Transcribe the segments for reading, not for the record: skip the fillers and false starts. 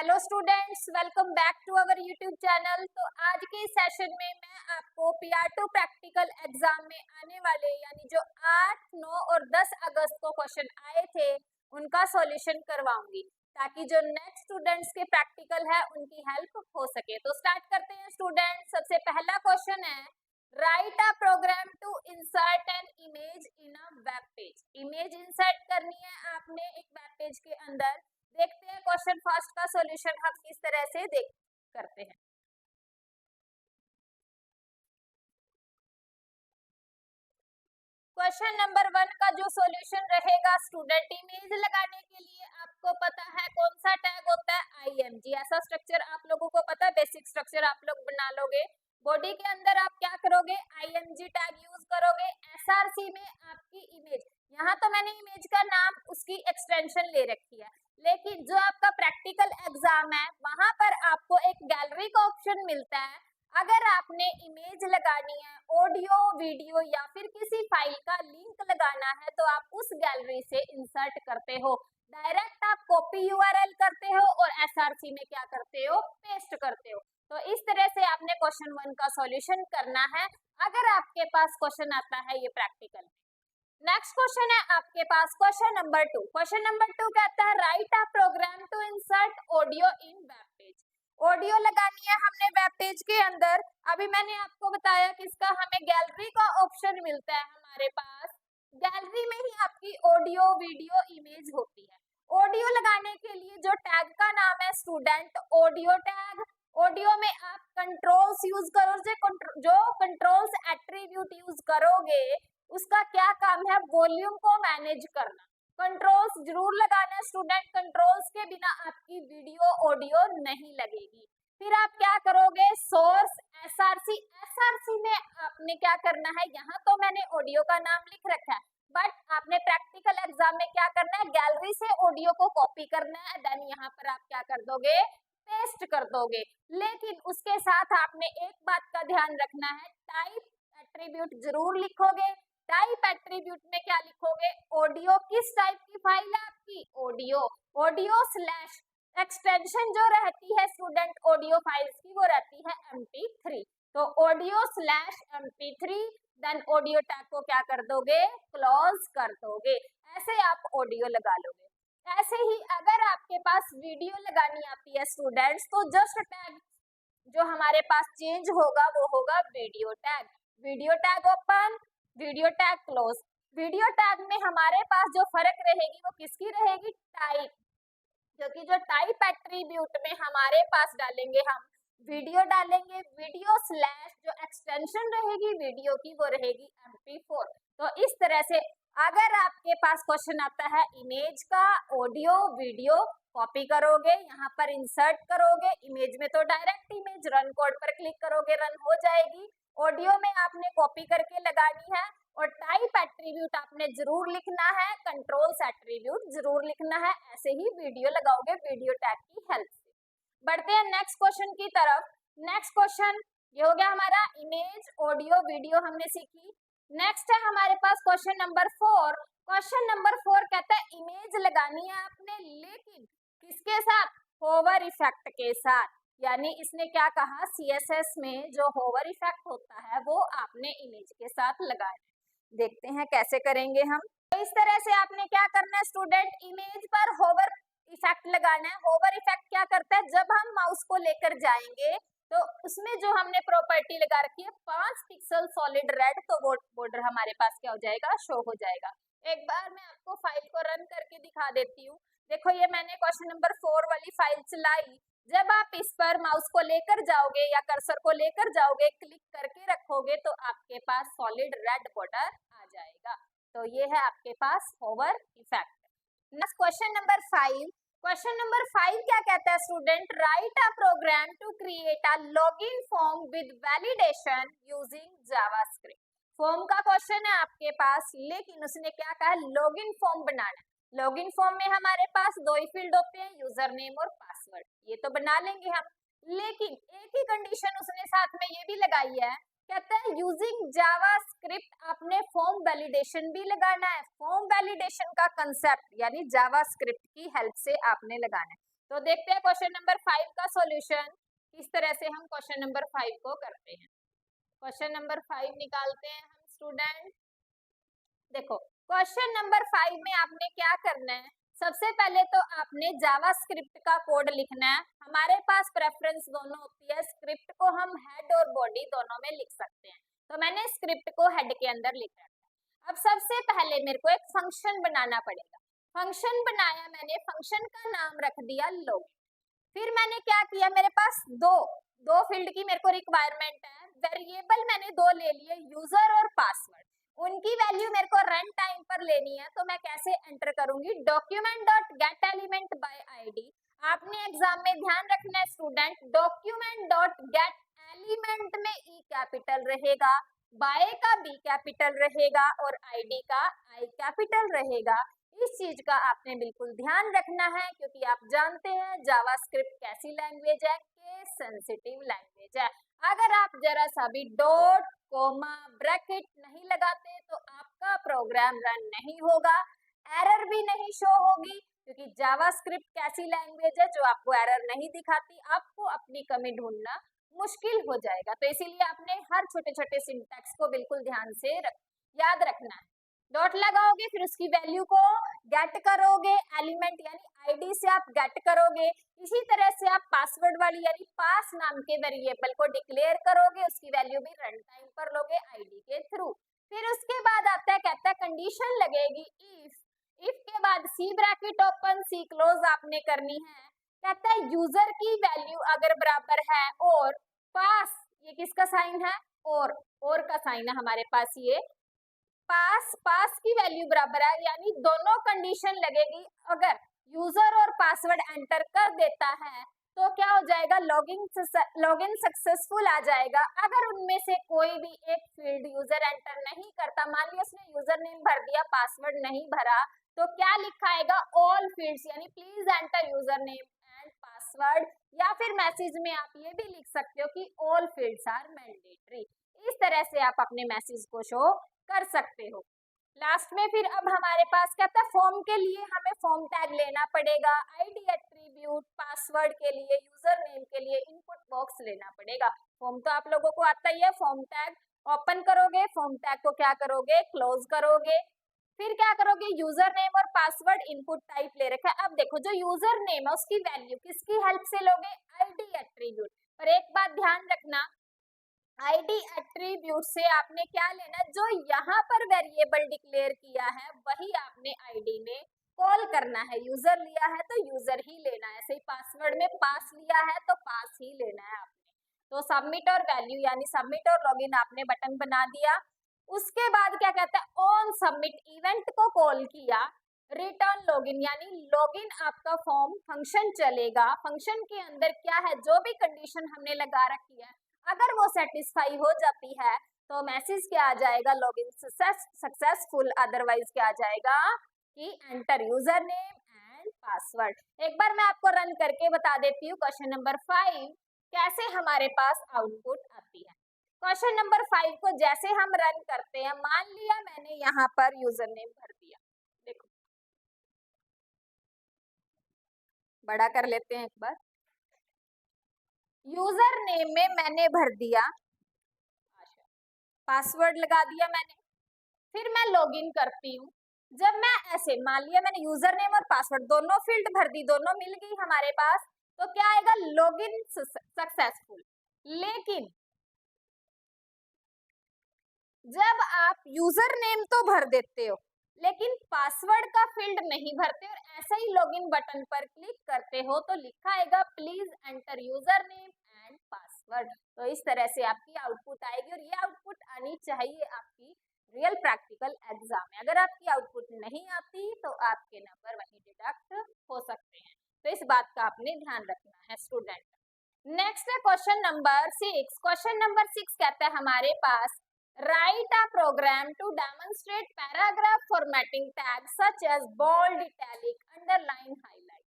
Hello students, welcome back to our YouTube channel. तो आज के सेशन में मैं आपको PR2 प्रैक्टिकल एग्जाम में आने वाले यानी जो 8, 9 और 10 अगस्त को क्वेश्चन आए थे उनका सॉल्यूशन करवाऊंगी ताकि जो नेक्स्ट स्टूडेंट्स के प्रैक्टिकल है उनकी हेल्प हो सके। तो स्टार्ट करते हैं स्टूडेंट्स। सबसे पहला क्वेश्चन है, write a program to insert an image in a web page. Image insert करनी है आपने एक वेब पेज के अंदर। देखते हैं क्वेश्चन फर्स्ट का सॉल्यूशन हम किस तरह से देख करते हैं। क्वेश्चन नंबर 1 का जो सॉल्यूशन रहेगा स्टूडेंट, इमेज लगाने के लिए आपको पता है कौन सा टैग होता है, IMG। ऐसा स्ट्रक्चर आप लोगों को पता है, बेसिक स्ट्रक्चर आप लोग बना लोगे। बॉडी के अंदर आप क्या करोगे, IMG टैग यूज करोगे। SRC में आपकी इमेज, यहाँ तो मैंने इमेज का नाम उसकी एक्सटेंशन ले रखी है, लेकिन जो आपका प्रैक्टिकल एग्जाम है वहां पर आपको एक गैलरी का ऑप्शन मिलता है। अगर आपने इमेज लगानी है, ऑडियो, वीडियो या फिर किसी फाइल का लिंक लगाना है तो आप उस गैलरी से इंसर्ट करते हो। डायरेक्ट आप कॉपी URL करते हो और SRC में क्या करते हो, पेस्ट करते हो। तो इस तरह से आपने क्वेश्चन 1 का सॉल्यूशन करना है अगर आपके पास क्वेश्चन आता है ये प्रैक्टिकल में। नेक्स्ट क्वेश्चन है आपके पास क्वेश्चन नंबर 2। क्वेश्चन नंबर 2 कहता है, write a program to insert audio in web page. Audio लगानी है हमने वेब पेज के अंदर। अभी मैंने आपको बताया कि इसका हमें गैलरी का ऑप्शन मिलता है हमारे पास। गैलरी में ही आपकी ऑडियो, वीडियो, इमेज होती है। ऑडियो लगाने के लिए जो टैग का नाम है स्टूडेंट, ऑडियो टैग। ऑडियो में आप कंट्रोल्स यूज करोगे, जो कंट्रोल्स एट्रीब्यूट यूज करोगे उसका क्या काम है, वॉल्यूम को मैनेज करना। कंट्रोल्स जरूर लगाना है स्टूडेंट, कंट्रोल्स के बिना आपकी वीडियो, ऑडियो नहीं लगेगी। फिर आप क्या करोगे, सोर्स, SRC। SRC में आपने क्या करना है, यहाँ तो मैंने ऑडियो का नाम लिख रखा है, बट आपने प्रैक्टिकल एग्जाम में क्या करना है, गैलरी से ऑडियो को कॉपी करना है, देन यहाँ पर आप क्या कर दोगे, पेस्ट कर दोगे। लेकिन उसके साथ आपने एक बात का ध्यान रखना है, टाइप एट्रीब्यूट जरूर लिखोगे। टाइप एट्रीब्यूट में क्या लिखोगे, ऑडियो। किस टाइप की फाइल है आपकी, ऑडियो। ऑडियो स्लैश एक्सटेंशन जो रहती है स्टूडेंट ऑडियो फाइल्स की वो रहती है MP3। तो audio slash MP3, then audio tag को क्या कर दोगे, क्लोज कर दोगे। ऐसे आप ऑडियो लगा लोगे। ऐसे ही अगर आपके पास वीडियो लगानी आती है स्टूडेंट्स तो जस्ट टैग जो हमारे पास चेंज होगा वो होगा video tag. Video tag open, video tag close. Video tag में हमारे पास जो फर्क रहेगी वो किसकी रहेगी, टाइप। क्योंकि जो टाइप एट्रीब्यूट में हमारे पास डालेंगे हम वीडियो डालेंगे, वीडियो स्लैश जो एक्सटेंशन रहेगी वीडियो की वो रहेगी MP4। तो इस तरह से अगर आपके पास क्वेश्चन आता है इमेज का, ऑडियो, वीडियो, कॉपी करोगे, यहाँ पर इंसर्ट करोगे। इमेज में तो डायरेक्ट इमेज रन कोड पर क्लिक करोगे, रन हो जाएगी। ऑडियो में आपने कॉपी करके लगानी है और टाइप एट्रीब्यूट आपने जरूर लिखना है, कंट्रोल्स एट्रीब्यूट जरूर लिखना है। ऐसे ही वीडियो लगाओगे वीडियो टैग की हेल्प से। बढ़ते हैं नेक्स्ट क्वेश्चन की तरफ। नेक्स्ट क्वेश्चन ये हो गया हमारा इमेज, ऑडियो, वीडियो हमने सीखी। नेक्स्ट है हमारे पास क्वेश्चन नंबर 4। क्वेश्चन नंबर 4 कहता है इमेज लगानी है आपने, लेकिन किसके साथ, होवर इफेक्ट के साथ। यानी इसने क्या कहा, CSS में जो होवर इफेक्ट होता है वो आपने इमेज के साथ लगाना है। देखते हैं कैसे करेंगे हम। तो इस तरह से आपने क्या करना है स्टूडेंट, इमेज पर होवर इफेक्ट लगाना है। होवर इफेक्ट क्या करता है, जब हम माउस को लेकर जाएंगे तो उसमें जो हमने प्रॉपर्टी लगा रखी है 5 पिक्सल सॉलिड रेड, तो वो बॉर्डर हमारे पास क्या हो जाएगा, शो हो जाएगा। एक बार मैं आपको फाइल को रन करके दिखा देती हूँ। देखो ये मैंने क्वेश्चन नंबर 4 वाली फाइल चलाई। जब आप इस पर माउस को लेकर जाओगे या कर्सर को लेकर जाओगे, क्लिक करके रखोगे तो आपके पास सॉलिड रेड बॉर्डर आ जाएगा। तो ये है आपके पास hover effect. Next question number 5। Question number 5 क्या कहता है student, write a program to create a login form with validation using JavaScript. Form का क्वेश्चन है आपके पास, लेकिन उसने क्या कहा, लॉगिन फॉर्म बनाना है। लॉगिन फॉर्म में हमारे पास दो ही फील्ड होते हैं, यूजर नेम और पासवर्ड। ये तो बना लेंगे हम, लेकिन एक ही कंडीशन उसने साथ में ये भी लगाई है, कहता है यूजिंग जावास्क्रिप्ट आपने फॉर्म वैलिडेशन भी लगाना है। फॉर्म वैलिडेशन का कंसेप्ट यानी जावास्क्रिप्ट की हेल्प से आपने लगाना है। तो देखते हैं क्वेश्चन नंबर 5 का सॉल्यूशन किस तरह से हम क्वेश्चन नंबर 5 को करते हैं। क्वेश्चन नंबर 5 निकालते हैं हम स्टूडेंट। देखो क्वेश्चन नंबर 5 में आपने क्या करना है, सबसे पहले तो आपने जावास्क्रिप्ट का कोड लिखना है। हमारे पास प्रेफरेंस दोनों होती है, स्क्रिप्ट को हम हेड और बॉडी दोनों में लिख सकते हैं, तो मैंने स्क्रिप्ट को हेड के अंदर लिखा है। अब सबसे पहले मेरे को एक फंक्शन बनाना पड़ेगा। फंक्शन बनाया मैंने, फंक्शन का नाम रख दिया लोग। फिर मैंने क्या किया, मेरे पास दो फील्ड की मेरे को रिक्वायरमेंट है। वेरिएबल मैंने दो ले लिए, यूजर और पासवर्ड। उनकी वैल्यू मेरे को रन टाइम पर लेनी है, तो मैं कैसे एंटर करूंगी, document dot gate element by ID. आपने एग्जाम में ध्यान रखना है student, document dot gate element में ई कैपिटल रहेगा, बाय का बी कैपिटल रहेगा और आईडी का आई कैपिटल रहेगा। इस चीज का आपने बिल्कुल ध्यान रखना है, क्योंकि आप जानते हैं जावास्क्रिप्ट कैसी लैंग्वेज है, केस सेंसिटिव लैंग्वेज है। अगर आप जरा सा भी डॉट कोमा ब्रैकेट नहीं लगाते तो आपका प्रोग्राम रन नहीं होगा, एरर भी नहीं शो होगी, क्योंकि जावास्क्रिप्ट कैसी लैंग्वेज है जो आपको एरर नहीं दिखाती, आपको अपनी कमी ढूंढना मुश्किल हो जाएगा। तो इसीलिए आपने हर छोटे छोटे सिंटैक्स को बिल्कुल ध्यान से याद रखना है। डॉट लगाओगे, फिर उसकी वैल्यू को गेट करोगे, एलिमेंट यानी आईडी से आप गेट करोगे। इसी तरह से आप पासवर्ड वाली यानी पास नाम के वेरिएबल को डिक्लेयर करोगे, उसकी वैल्यू भी रन टाइम पर लोगे आईडी के थ्रू। फिर उसके बाद आता है, कहता है कंडीशन लगेगी इफ के बाद सी ब्रैकेट ओपन सी क्लोज आपने करनी है। कहता है यूजर की वैल्यू अगर बराबर है और पास, ये किसका साइन है, और का साइन है हमारे पास, ये पास की वैल्यू बराबर है, यानी दोनों कंडीशन लगेगी। अगर यूजर और पासवर्ड एंटर कर देता है तो क्या हो जाएगा, लॉगिन सक्सेसफुल आ जाएगा। अगर उनमें से कोई भी एक फील्ड यूजर एंटर नहीं करता, मान लिया उसने यूजर नेम भर दिया पासवर्ड नहीं भरा, तो क्या लिखा आएगा, ऑल फील्ड्स यानी please enter user name and password. या फिर मैसेज में आप ये भी लिख सकते हो कि ऑल फील्ड्स आर मैंडेटरी। इस तरह से आप अपने मैसेज को शो कर सकते हो। लास्ट में फिर अब हमारे पास क्या था, फॉर्म के लिए हमें फॉर्म टैग लेना पड़ेगा, आईडी एट्रीब्यूट, पासवर्ड के लिए, यूजर नेम के लिए इनपुट बॉक्स लेना पड़ेगा। फॉर्म तो आप लोगों को आता ही है, फॉर्म टैग ओपन करोगे, फॉर्म टैग को क्या करोगे, क्लोज करोगे। फिर क्या करोगे, यूजर नेम और पासवर्ड इनपुट टाइप ले रखा है। अब देखो जो यूजर नेम है उसकी वैल्यू किसकी हेल्प से लोगे, आईडी एट्रीब्यूट। पर एक बात ध्यान रखना, आईडी एट्रीब्यूट से आपने क्या लेना, जो यहाँ पर वेरिएबल डिक्लेयर किया है वही आपने आईडी में कॉल करना है। यूजर लिया है तो यूजर ही लेना है, ऐसे ही पासवर्ड में पास लिया है तो पास ही लेना है आपने। तो सबमिट और वैल्यू यानी सबमिट और लॉगिन आपने बटन बना दिया। उसके बाद क्या कहता है, ऑन सबमिट इवेंट को कॉल किया, रिटर्न लॉगिन यानी लॉगिन आपका फॉर्म फंक्शन चलेगा। फंक्शन के अंदर क्या है, जो भी कंडीशन हमने लगा रखी है अगर वो सेटिस्फाई हो जाती है तो मैसेज क्या आ जाएगा, लॉगिन सक्सेसफुल। अदरवाइज क्या आ जाएगा कि enter user name and password. एक बार मैं आपको रन करके बता देती हूँ क्वेश्चन नंबर 5 कैसे हमारे पास आउटपुट आती है। क्वेश्चन नंबर 5 को जैसे हम रन करते हैं, मान लिया मैंने यहाँ पर यूजर नेम भर दिया, देखो बड़ा कर लेते हैं एक बार, यूजर नेम में मैंने भर दिया, पासवर्ड लगा दिया मैंने। फिर मैं लॉगिन करती हूँ। जब मैं ऐसे मान लिया मैंने यूजर नेम और पासवर्ड दोनों फील्ड भर दी, दोनों मिल गई हमारे पास, तो क्या आएगा, लॉगिन सक्सेसफुल। लेकिन जब आप यूजर नेम तो भर देते हो लेकिन पासवर्ड का फील्ड नहीं भरते और ऐसे ही लॉगिन बटन पर क्लिक करते हो तो लिखा आएगा please enter user name and password. तो इस तरह से आपकी आउटपुट आएगी और ये आउटपुट आनी चाहिए आपकी रियल प्रैक्टिकल एग्जाम में। अगर आपकी आउटपुट नहीं आती तो आपके नंबर वहीं डिडक्ट हो सकते हैं, तो इस बात का आपने ध्यान रखना है स्टूडेंट। नेक्स्ट है क्वेश्चन नंबर 6। क्वेश्चन नंबर 6 कहता है हमारे पास write a program to demonstrate paragraph formatting tags such as bold, italic, underline, highlight।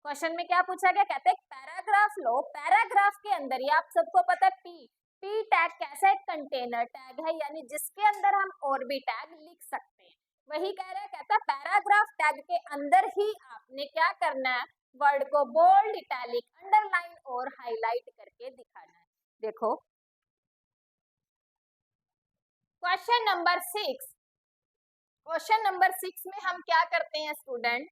Question में क्या पूछा गया, कहते हैं पैराग्राफ लो, पैराग्राफ के अंदर ये आप सबको पता है पी टैग कैसा एक कंटेनर टैग है, यानी जिसके अंदर हम और भी टैग लिख सकते हैं। वही कह रहा है, कहता है पैराग्राफ टैग के अंदर ही आपने क्या करना है, वर्ड को बोल्ड, इटैलिक, अंडरलाइन और हाईलाइट करके दिखाना है। देखो क्वेश्चन नंबर 6, क्वेश्चन नंबर 6 में हम क्या करते हैं स्टूडेंट,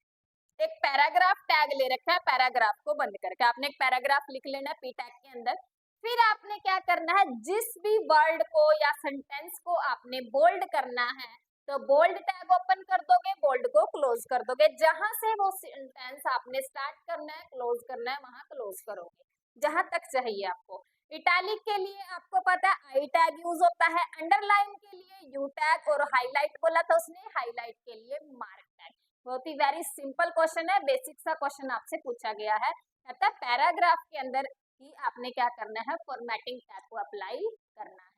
एक पैराग्राफ टैग ले रखा है, पैराग्राफ को बंद करके आपने एक पैराग्राफ लिख लेना पी टैग के अंदर। फिर आपने क्या करना है, जिस भी वर्ड को या सेंटेंस को आपने बोल्ड करना है तो बोल्ड टैग ओपन कर दोगे, बोल्ड को क्लोज कर दोगे। जहां से वो सेंटेंस आपने स्टार्ट करना है, क्लोज करना है, वहां क्लोज करोगे जहां तक चाहिए आपको। इटैलिक के लिए आपको पता है आई टैग यूज होता है, अंडरलाइन के लिए यू टैग, और हाईलाइट बोला था उसने, हाईलाइट के लिए मार्क टैग। बहुत ही वेरी सिंपल क्वेश्चन है, बेसिक सा क्वेश्चन आपसे पूछा गया है। कहता है पैराग्राफ के अंदर ही आपने क्या करना है, फॉर्मेटिंग टैग को अप्लाई करना है।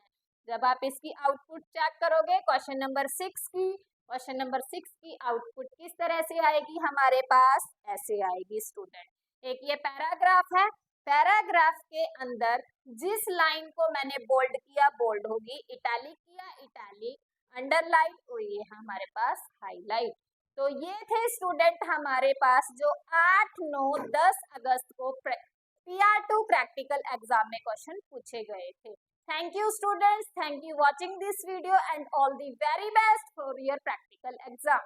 जब आप इसकी आउटपुट चेक करोगे क्वेश्चन नंबर 6 की, क्वेश्चन नंबर 6 की आउटपुट किस तरह से आएगी हमारे पास, ऐसे आएगी स्टूडेंट। एक ये पैराग्राफ है, पैराग्राफ के अंदर जिस लाइन को मैंने बोल्ड किया बोल्ड होगी, इटैलिक किया इटैलिक, अंडरलाइन और ये हमारे पास हाईलाइट। तो ये थे स्टूडेंट हमारे पास जो 8, 9, 10 अगस्त को PR2 प्रैक्टिकल एग्जाम में क्वेश्चन पूछे गए थे। Thank you students, thank you watching this video and all the very best for your practical exam.